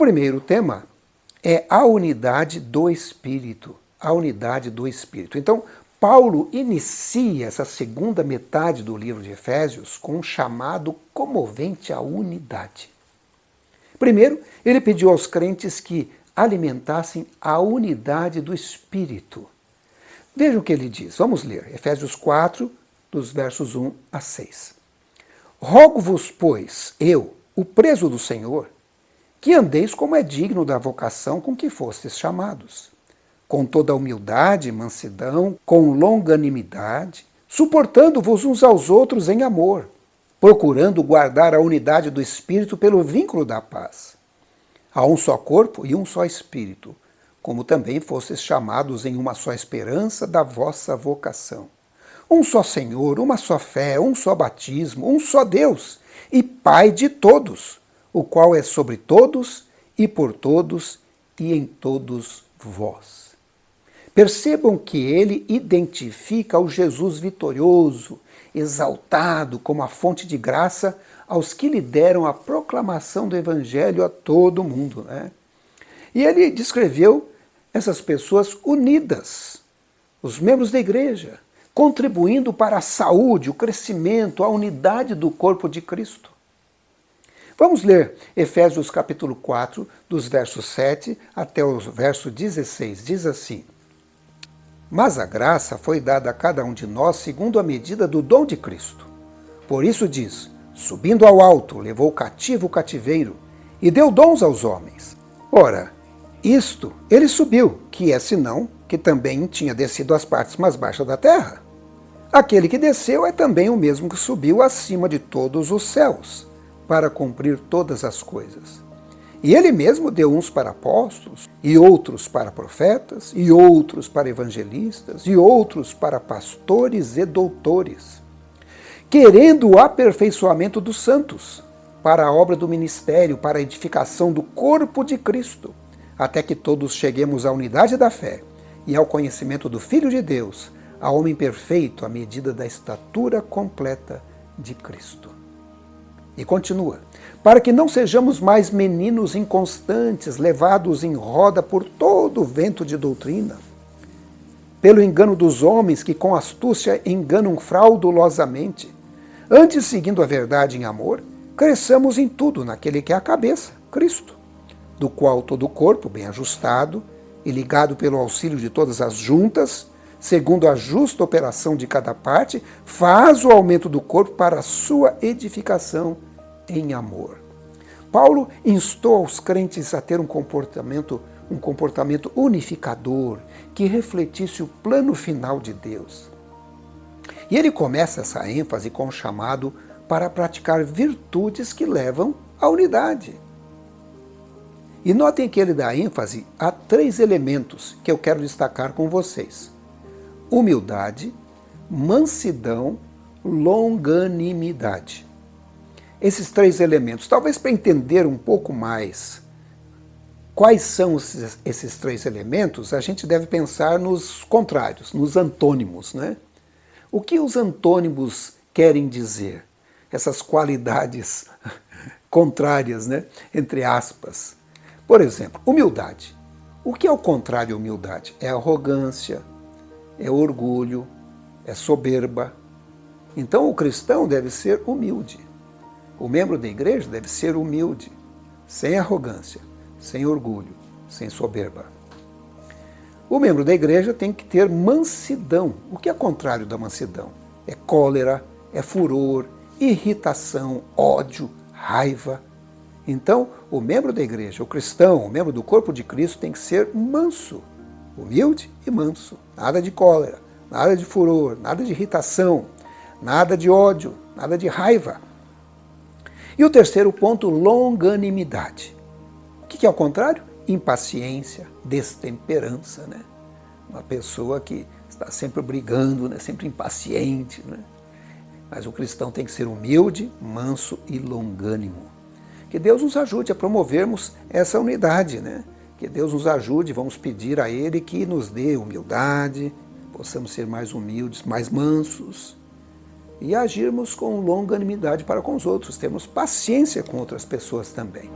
primeiro tema é a unidade do Espírito. A unidade do Espírito. Então, Paulo inicia essa segunda metade do livro de Efésios com um chamado comovente à unidade. Primeiro, ele pediu aos crentes que alimentassem a unidade do Espírito. Vejam o que ele diz. Vamos ler. Efésios 4, dos versos 1 a 6. Rogo-vos, pois, eu, o preso do Senhor, que andeis como é digno da vocação com que fostes chamados, com toda humildade e mansidão, com longanimidade, suportando-vos uns aos outros em amor, procurando guardar a unidade do Espírito pelo vínculo da paz. Há um só corpo e um só Espírito, como também fostes chamados em uma só esperança da vossa vocação. Um só Senhor, uma só fé, um só batismo, um só Deus e Pai de todos, o qual é sobre todos e por todos e em todos vós. Percebam que ele identifica o Jesus vitorioso, exaltado como a fonte de graça aos que lhe deram a proclamação do Evangelho a todo mundo, né? E ele descreveu essas pessoas unidas, os membros da igreja, contribuindo para a saúde, o crescimento, a unidade do corpo de Cristo. Vamos ler Efésios capítulo 4, dos versos 7 até o verso 16. Diz assim: Mas a graça foi dada a cada um de nós segundo a medida do dom de Cristo. Por isso diz, subindo ao alto, levou cativo o cativeiro e deu dons aos homens. Ora, isto ele subiu, que é senão que também tinha descido às partes mais baixas da terra. Aquele que desceu é também o mesmo que subiu acima de todos os céus, para cumprir todas as coisas. E ele mesmo deu uns para apóstolos, e outros para profetas, e outros para evangelistas, e outros para pastores e doutores, querendo o aperfeiçoamento dos santos, para a obra do ministério, para a edificação do corpo de Cristo, até que todos cheguemos à unidade da fé e ao conhecimento do Filho de Deus, a homem perfeito à medida da estatura completa de Cristo. E continua, para que não sejamos mais meninos inconstantes, levados em roda por todo o vento de doutrina, pelo engano dos homens que com astúcia enganam fraudulosamente. Antes, seguindo a verdade em amor, cresçamos em tudo naquele que é a cabeça, Cristo, do qual todo o corpo, bem ajustado e ligado pelo auxílio de todas as juntas, segundo a justa operação de cada parte, faz o aumento do corpo para a sua edificação em amor. Paulo instou aos crentes a ter um comportamento unificador, que refletisse o plano final de Deus. E ele começa essa ênfase com o chamado para praticar virtudes que levam à unidade. E notem que ele dá ênfase a 3 elementos que eu quero destacar com vocês: humildade, mansidão, longanimidade. Esses 3 elementos, talvez para entender um pouco mais quais são esses 3 elementos, a gente deve pensar nos contrários, nos antônimos, né? O que os antônimos querem dizer? Essas qualidades contrárias, né? Entre aspas. Por exemplo, humildade. O que é o contrário à humildade? É arrogância, é orgulho, é soberba. Então o cristão deve ser humilde. O membro da igreja deve ser humilde, sem arrogância, sem orgulho, sem soberba. O membro da igreja tem que ter mansidão. O que é contrário da mansidão? É cólera, é furor, irritação, ódio, raiva. Então, o membro da igreja, o cristão, o membro do corpo de Cristo tem que ser manso, humilde e manso. Nada de cólera, nada de furor, nada de irritação, nada de ódio, nada de raiva. E o terceiro ponto, longanimidade. O que é o contrário? Impaciência, destemperança, né? Uma pessoa que está sempre brigando, né? Sempre impaciente, né? Mas o cristão tem que ser humilde, manso e longânimo. Que Deus nos ajude a promovermos essa unidade, né? Que Deus nos ajude, vamos pedir a Ele que nos dê humildade, possamos ser mais humildes, mais mansos, e agirmos com longanimidade para com os outros, termos paciência com outras pessoas também.